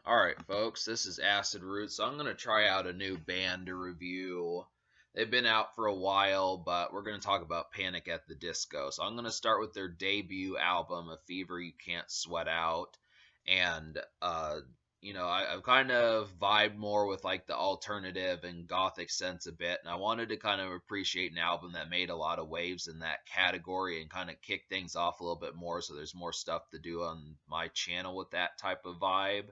Alright, folks, this is Acid Root. So I'm going to try out a new band to review. They've been out for a while, but we're going to talk about Panic at the Disco. So I'm going to start with their debut album, A Fever You Can't Sweat Out. And, I've kind of vibed more with like the alternative and gothic sense a bit. And I wanted to kind of appreciate an album that made a lot of waves in that category and kind of kick things off a little bit more. So there's more stuff to do on my channel with that type of vibe.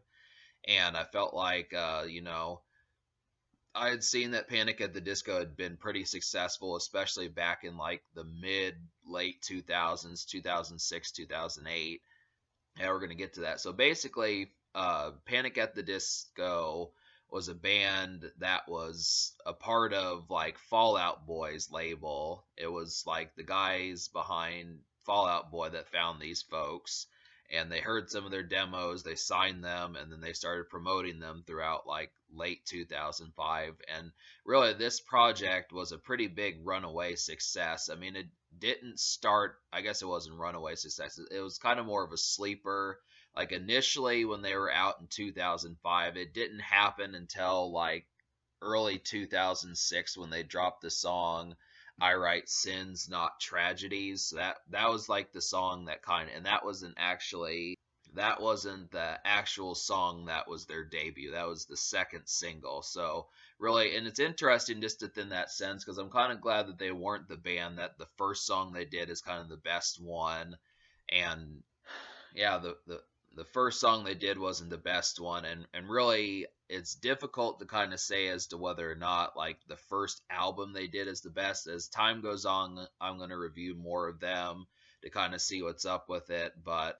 And I felt like, I had seen that Panic at the Disco had been pretty successful, especially back in like the late 2000s, 2006, 2008. Yeah, we're going to get to that. So basically, Panic at the Disco was a band that was a part of like Fall Out Boy's label. It was like the guys behind Fall Out Boy that found these folks, and they heard some of their demos, they signed them, and then they started promoting them throughout like late 2005. And really, this project was a pretty big runaway success. I mean, it didn't start, I guess it wasn't runaway success. It was kind of more of a sleeper. Like initially when they were out in 2005, it didn't happen until like early 2006 when they dropped the song I Write Sins Not Tragedies. That was like the song that kind of, and that wasn't the actual song that was their debut. That was the second single. So really, and it's interesting just in that sense because I'm kind of glad that they weren't the band that the first song they did is kind of the best one. And yeah, the first song they did wasn't the best one, and really it's difficult to kind of say as to whether or not like the first album they did is the best. As time goes on, I'm going to review more of them to kind of see what's up with it. But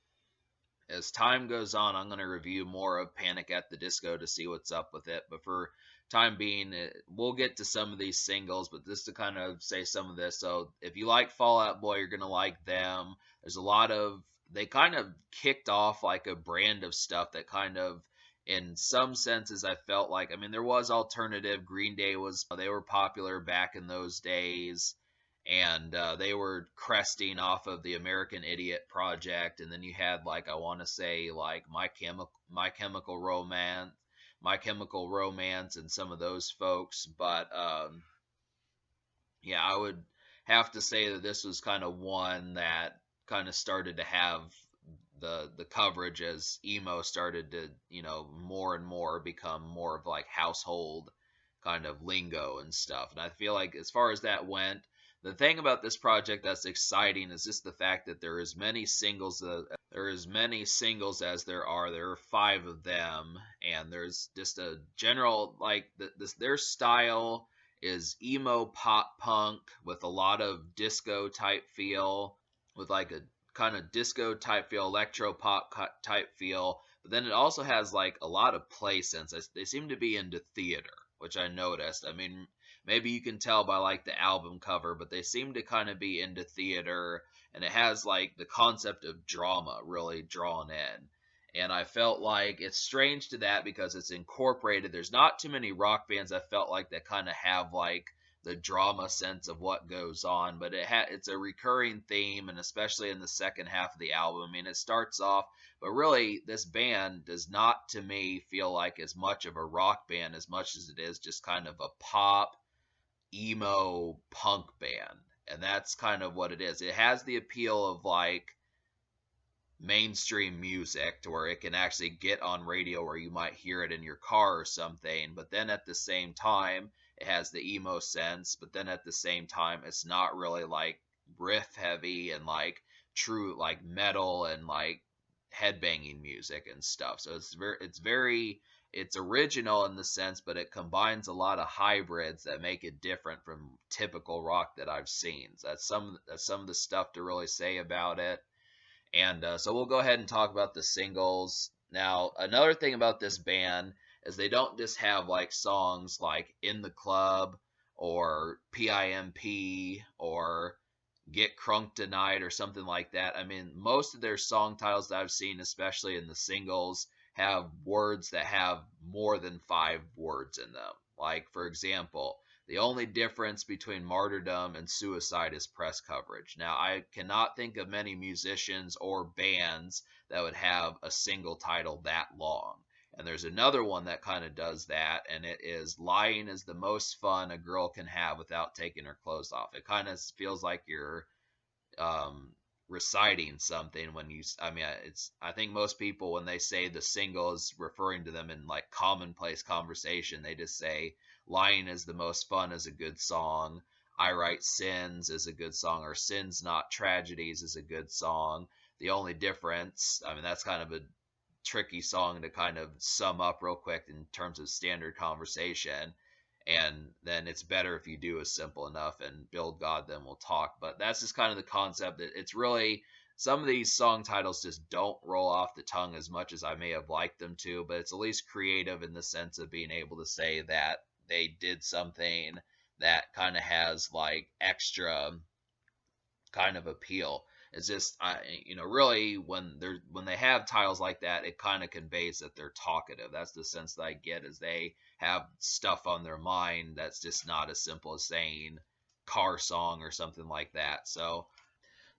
as time goes on, I'm going to review more of Panic at the Disco to see what's up with it. But for time being, we'll get to some of these singles, but just to kind of say some of this. So if you like Fall Out Boy, you're going to like them. There's a lot of, they kind of kicked off like a brand of stuff that kind of, in some senses, I felt like, I mean, there was alternative. Green Day they were popular back in those days, and they were cresting off of the American Idiot project. And then you had like, I want to say like My Chemical Romance, and some of those folks. But yeah, I would have to say that this was kind of one that kind of started to have the coverage as emo started to, more and more become more of like household kind of lingo and stuff. And I feel like as far as that went, the thing about this project that's exciting is just the fact that there is many singles. There is many singles as there are. There are 5 of them, and there's just a general like their style is emo pop punk with a lot of disco type feel, with like a kind of disco type feel, electro pop type feel. But then it also has like a lot of play sense. They seem to be into theater, which I noticed. I mean, maybe you can tell by like the album cover, but they seem to kind of be into theater, and it has like the concept of drama really drawn in. And I felt like it's strange to that because it's incorporated. There's not too many rock bands I felt like that kind of have like the drama sense of what goes on, but it's a recurring theme, and especially in the second half of the album. I mean, it starts off, but really this band does not to me feel like as much of a rock band as much as it is just kind of a pop emo punk band. And that's kind of what it is. It has the appeal of like mainstream music to where it can actually get on radio where you might hear it in your car or something, but then at the same time it has the emo sense, but then at the same time it's not really like riff heavy and like true like metal and like headbanging music and stuff. So it's original in the sense, but it combines a lot of hybrids that make it different from typical rock that I've seen. So that's some of the stuff to really say about it. And so we'll go ahead and talk about the singles. Now, another thing about this band is they don't just have like songs like In the Club or PIMP or Get Crunk Tonight or something like that. I mean, most of their song titles that I've seen, especially in the singles, have words that have more than 5 words in them. Like, for example, the only difference between martyrdom and suicide is press coverage. Now, I cannot think of many musicians or bands that would have a single title that long. And there's another one that kind of does that, and it is lying is the most fun a girl can have without taking her clothes off. It kind of feels like you're um, reciting something when you. I mean, it's. I think most people when they say the single is referring to them in like commonplace conversation. They just say "Lying is the most fun" is a good song. "I Write Sins" is a good song, or "Sins Not Tragedies" is a good song. The only difference, I mean, that's kind of a tricky song to kind of sum up real quick in terms of standard conversation. And then it's better if you do is simple enough, and build God, then we'll talk. But that's just kind of the concept. That it's really, some of these song titles just don't roll off the tongue as much as I may have liked them to, but it's at least creative in the sense of being able to say that they did something that kind of has like extra kind of appeal. It's just, really when they have titles like that, it kind of conveys that they're talkative. That's the sense that I get, is they have stuff on their mind that's just not as simple as saying car song or something like that. So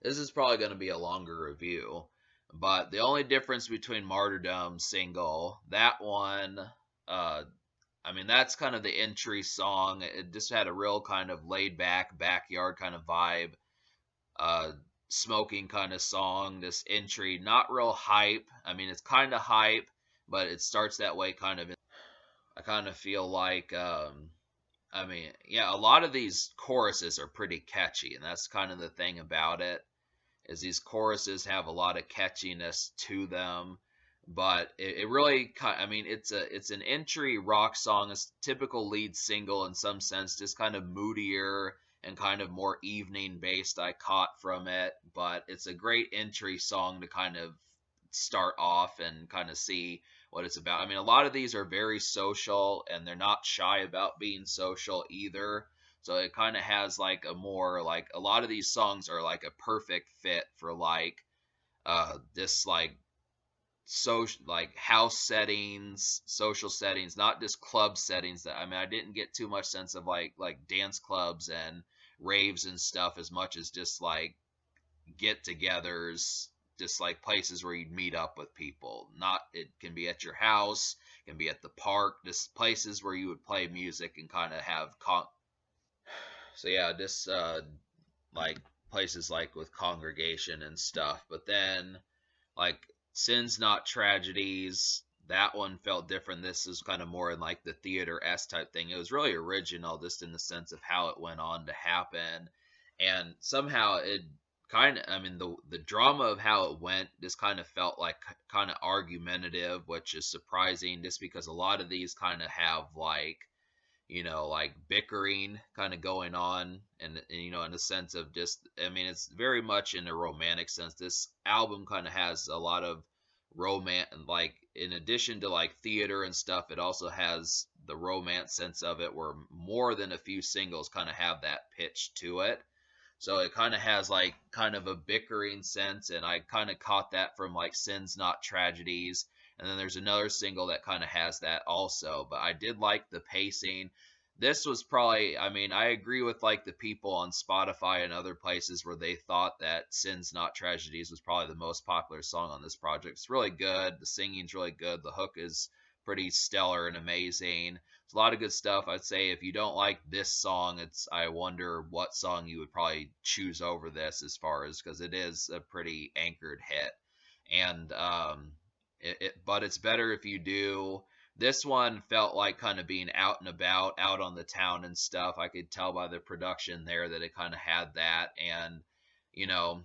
this is probably going to be a longer review, but the only difference between Martyrdom single, that one, I mean, that's kind of the entry song. It just had a real kind of laid back backyard kind of vibe, uh smoking kind of song. This entry, not real hype. I mean, it's kind of hype, but it starts that way kind of. I kind of feel like, I mean, yeah, a lot of these choruses are pretty catchy, and that's kind of the thing about it, is these choruses have a lot of catchiness to them. But it really, I mean, it's an entry rock song, a typical lead single in some sense, just kind of moodier and kind of more evening based, I caught from it. But it's a great entry song to kind of start off and kind of see what it's about. I mean, a lot of these are very social, and they're not shy about being social either. So it kind of has like a more, like, a lot of these songs are like a perfect fit for like this like social, like house settings, social settings, not just club settings. That, I mean, I didn't get too much sense of like dance clubs and raves and stuff as much as just like get-togethers, just like places where you'd meet up with people. Not, it can be at your house, it can be at the park, just places where you would play music and kind of have so yeah, just like places like with congregation and stuff. But then like Sins Not Tragedies, that one felt different. This is kind of more in like the theater S type thing. It was really original, just in the sense of how it went on to happen, and somehow it kind of, I mean, the drama of how it went just kind of felt like kind of argumentative, which is surprising, just because a lot of these kind of have like, like bickering kind of going on, and in a sense of just, I mean, it's very much in a romantic sense. This album kind of has a lot of romance, and like, in addition to like theater and stuff, it also has the romance sense of it, where more than a few singles kind of have that pitch to it. So it kind of has like kind of a bickering sense, and I kind of caught that from like Sins Not Tragedies. And then there's another single that kind of has that also. But I did like the pacing. This was probably, I mean, I agree with like the people on Spotify and other places where they thought that Sins Not Tragedies was probably the most popular song on this project. It's really good. The singing's really good. The hook is pretty stellar and amazing. It's a lot of good stuff. I'd say if you don't like this song, I wonder what song you would probably choose over this, as far as, because it is a pretty anchored hit. And but it's better if you do. This one felt like kind of being out and about, out on the town and stuff. I could tell by the production there that it kind of had that. And you know,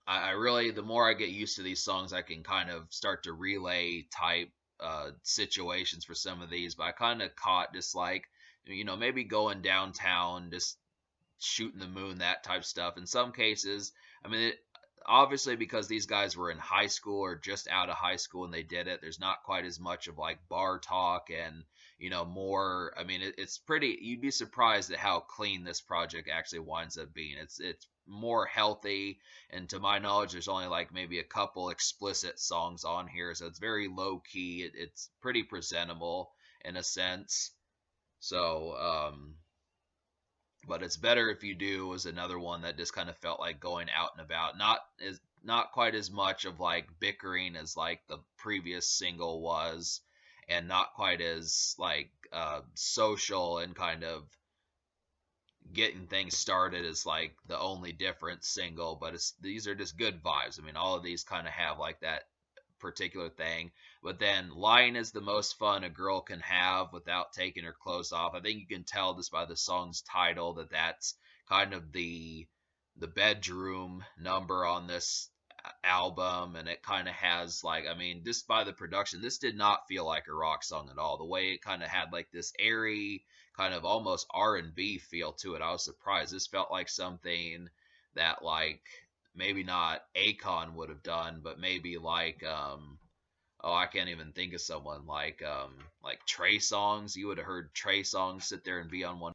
I really, the more I get used to these songs, I can kind of start to relay type situations for some of these. But I kind of caught just like, maybe going downtown, just shooting the moon, that type stuff. In some cases, I mean, obviously because these guys were in high school or just out of high school and they did it, there's not quite as much of like bar talk and more. I mean, it's pretty, you'd be surprised at how clean this project actually winds up being. It's more healthy, and to my knowledge there's only like maybe a couple explicit songs on here, so it's very low key. It's pretty presentable in a sense. So but it's better if you do was another one that just kind of felt like going out and about. Not as not quite as much of like bickering as like the previous single was, and not quite as like social and kind of getting things started as like the only different single. But these are just good vibes. I mean, all of these kind of have like that particular thing. But then lying is the most fun a girl can have without taking her clothes off. I think you can tell just by the song's title that that's kind of the bedroom number on this album, and it kind of has like, I mean, just by the production, this did not feel like a rock song at all. The way it kind of had like this airy kind of almost R&B feel to it, I was surprised. This felt like something that like maybe not Akon would have done, but maybe like oh, I can't even think of someone like Trey Songs. You would have heard Trey Songs sit there and be on one.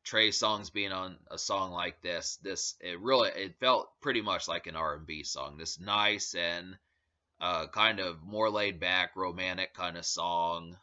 Trey Songs being on a song like this it felt pretty much like an R&B song. This nice and kind of more laid back, romantic kind of song,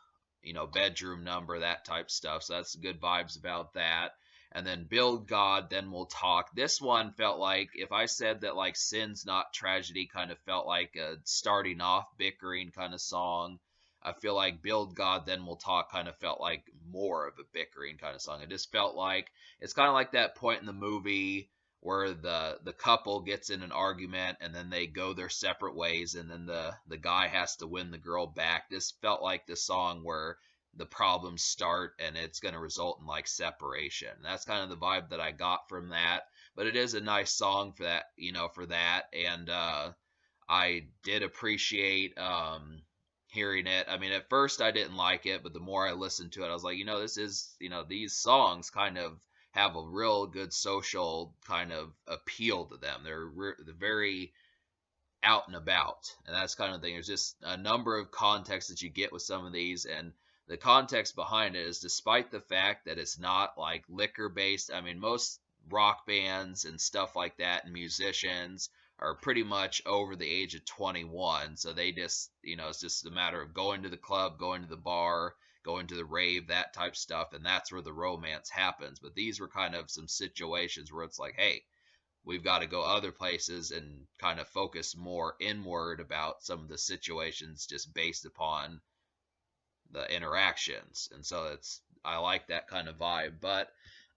bedroom number, that type stuff. So that's good vibes about that. And then Build God, Then We'll Talk. This one felt like, if I said that like Sin's Not Tragedy kind of felt like a starting off bickering kind of song, I feel like Build God, Then We'll Talk kind of felt like more of a bickering kind of song. It just felt like, it's kind of like that point in the movie where the couple gets in an argument and then they go their separate ways, and then the guy has to win the girl back. This felt like the song where the problems start and it's going to result in like separation. That's kind of the vibe that I got from that. But it is a nice song for that, for that. And I did appreciate hearing it. I mean, at first I didn't like it, but the more I listened to it, I was like, this is, these songs kind of have a real good social kind of appeal to them. They're very out and about, and that's kind of thing. There's just a number of contexts that you get with some of these, and the context behind it is, despite the fact that it's not like liquor based. I mean, most rock bands and stuff like that and musicians are pretty much over the age of 21, so they just, it's just a matter of going to the club, going to the bar, going to the rave, that type stuff, and that's where the romance happens. But these were kind of some situations where it's like, hey, we've got to go other places and kind of focus more inward about some of the situations just based upon the interactions. And so I like that kind of vibe. But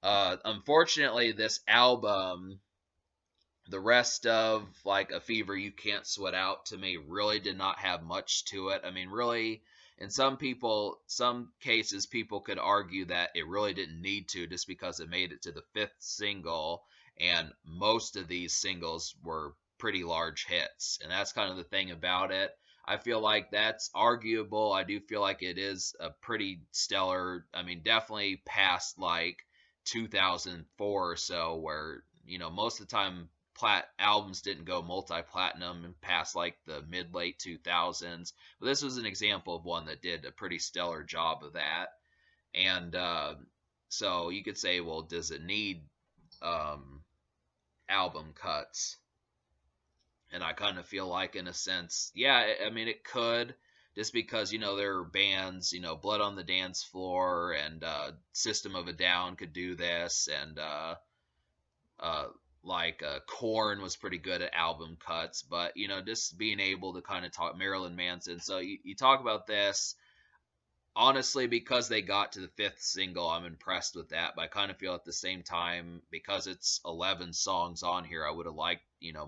unfortunately, this album, the rest of like A Fever You Can't Sweat Out, to me really did not have much to it. I mean, really, in some cases people could argue that it really didn't need to, just because it made it to the fifth single, and most of these singles were pretty large hits. And that's kind of the thing about it. I feel like that's arguable. I do feel like it is a pretty stellar, I mean, definitely past like 2004 or so, where most of the time albums didn't go multi-platinum and past like the mid late 2000s, but this was an example of one that did a pretty stellar job of that. And so you could say, well, does it need album cuts? And I kind of feel like, in a sense, yeah, I mean, it could, just because, there are bands, Blood on the Dance Floor and System of a Down could do this, and uh, like Korn was pretty good at album cuts. But just being able to kind of talk Marilyn Manson. So you talk about this, honestly, because they got to the fifth single, I'm impressed with that. But I kind of feel at the same time, because it's 11 songs on here, I would have liked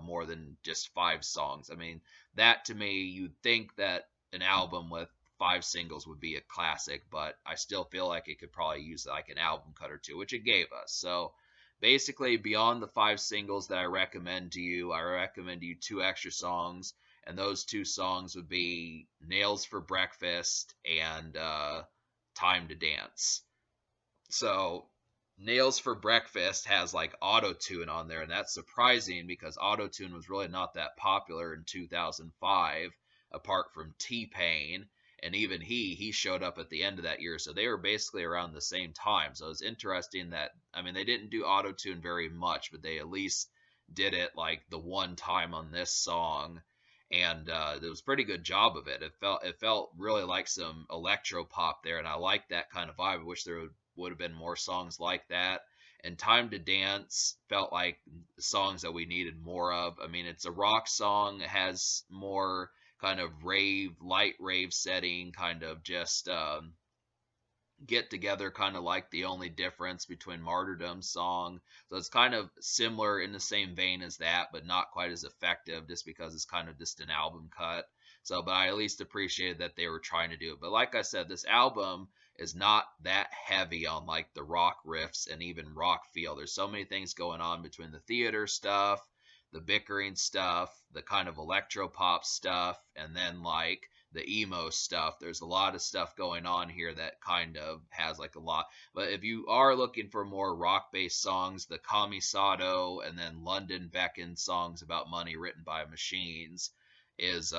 more than just 5 songs. I mean, that to me, you'd think that an album with 5 singles would be a classic, but I still feel like it could probably use like an album cut or two, which it gave us. So basically, beyond the 5 singles that I recommend to you, I recommend to you 2 extra songs, and those 2 songs would be Nails for Breakfast and Time to Dance. So Nails for Breakfast has like auto-tune on there, and that's surprising because auto-tune was really not that popular in 2005, apart from T-Pain. And even he showed up at the end of that year, so they were basically around the same time. So it's interesting that, I mean, they didn't do auto-tune very much, but they at least did it like the one time on this song, and it was a pretty good job of it. It felt really like some electro pop there, and I like that kind of vibe. I wish there would have been more songs like that. and Time to Dance felt like songs that we needed more of. I mean, it's a rock song, it has more kind of light rave setting, kind of just get together, kind of like the only difference between Martyrdom song. So it's kind of similar in the same vein as that, but not quite as effective just because it's kind of just an album cut. So, but I at least appreciated that they were trying to do it. But like I said, this album is not that heavy on like the rock riffs and even rock feel. There's so many things going on between the theater stuff, the bickering stuff, the kind of electro pop stuff, and then like the emo stuff. There's a lot of stuff going on here that kind of has like a lot. But if you are looking for more rock based songs, the Kamisado and then London Beckon songs about money written by machines is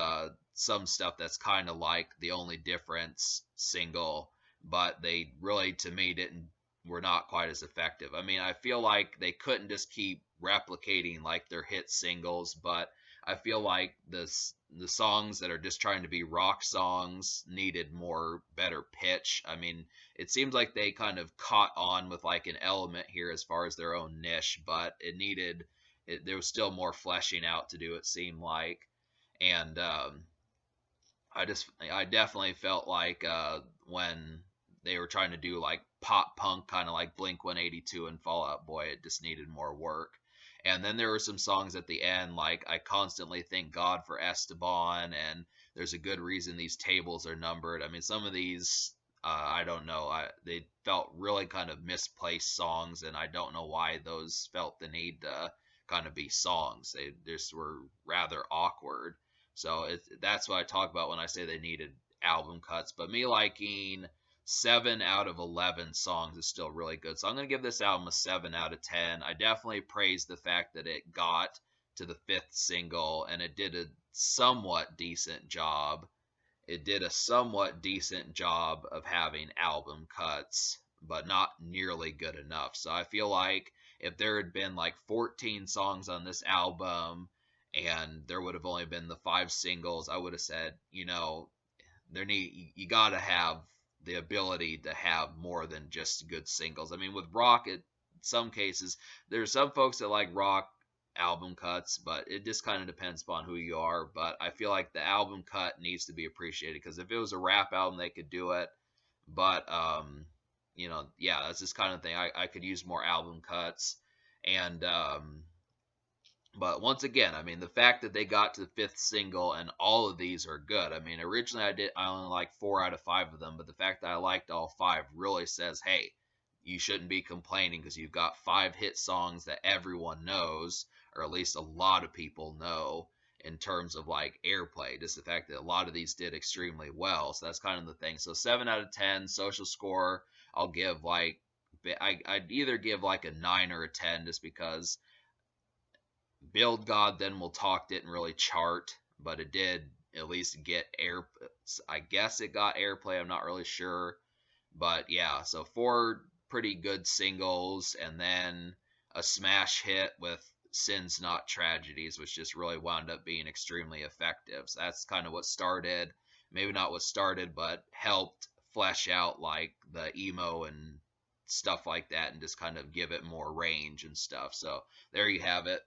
some stuff that's kind of like the only difference single, but they really to me didn't were not quite as effective. I mean, I feel like they couldn't just keep replicating like their hit singles, but I feel like the songs that are just trying to be rock songs needed more better pitch. I mean, it seems like they kind of caught on with like an element here as far as their own niche, but there was still more fleshing out to do, it seemed like. And I definitely felt like when they were trying to do like pop punk, kind of like Blink 182 and Fall Out Boy, it just needed more work. And then there were some songs at the end, like I Constantly Thank God for Esteban, and There's a Good Reason These Tables Are Numbered. I mean, some of these, I don't know, they felt really kind of misplaced songs, and I don't know why those felt the need to kind of be songs. They just were rather awkward. So that's what I talk about when I say they needed album cuts. But me liking 7 out of 11 songs is still really good. So I'm going to give this album a 7 out of 10. I definitely praise the fact that it got to the fifth single and it did a somewhat decent job. It did a somewhat decent job of having album cuts, but not nearly good enough. So I feel like if there had been like 14 songs on this album and there would have only been the 5 singles, I would have said, you got to have the ability to have more than just good singles. I mean, with rock, in some cases, there's some folks that like rock album cuts, but it just kind of depends upon who you are. But I feel like the album cut needs to be appreciated because if it was a rap album, they could do it. But yeah, that's this kind of thing. I could use more album cuts, and but once again, I mean, the fact that they got to the fifth single and all of these are good. I mean, originally I only liked 4 out of 5 of them, but the fact that I liked all 5 really says, hey, you shouldn't be complaining because you've got 5 hit songs that everyone knows, or at least a lot of people know in terms of like airplay. Just the fact that a lot of these did extremely well. So that's kind of the thing. So 7 out of 10 social score, I'll give like I'd either give like a 9 or a 10 just because Build God Then We'll Talk didn't really chart, but it did at least get air. I guess it got airplay. I'm not really sure, but yeah. So 4 pretty good singles, and then a smash hit with Sins Not Tragedies, which just really wound up being extremely effective. So that's kind of what started, maybe not what started, but helped flesh out like the emo and stuff like that, and just kind of give it more range and stuff. So there you have it.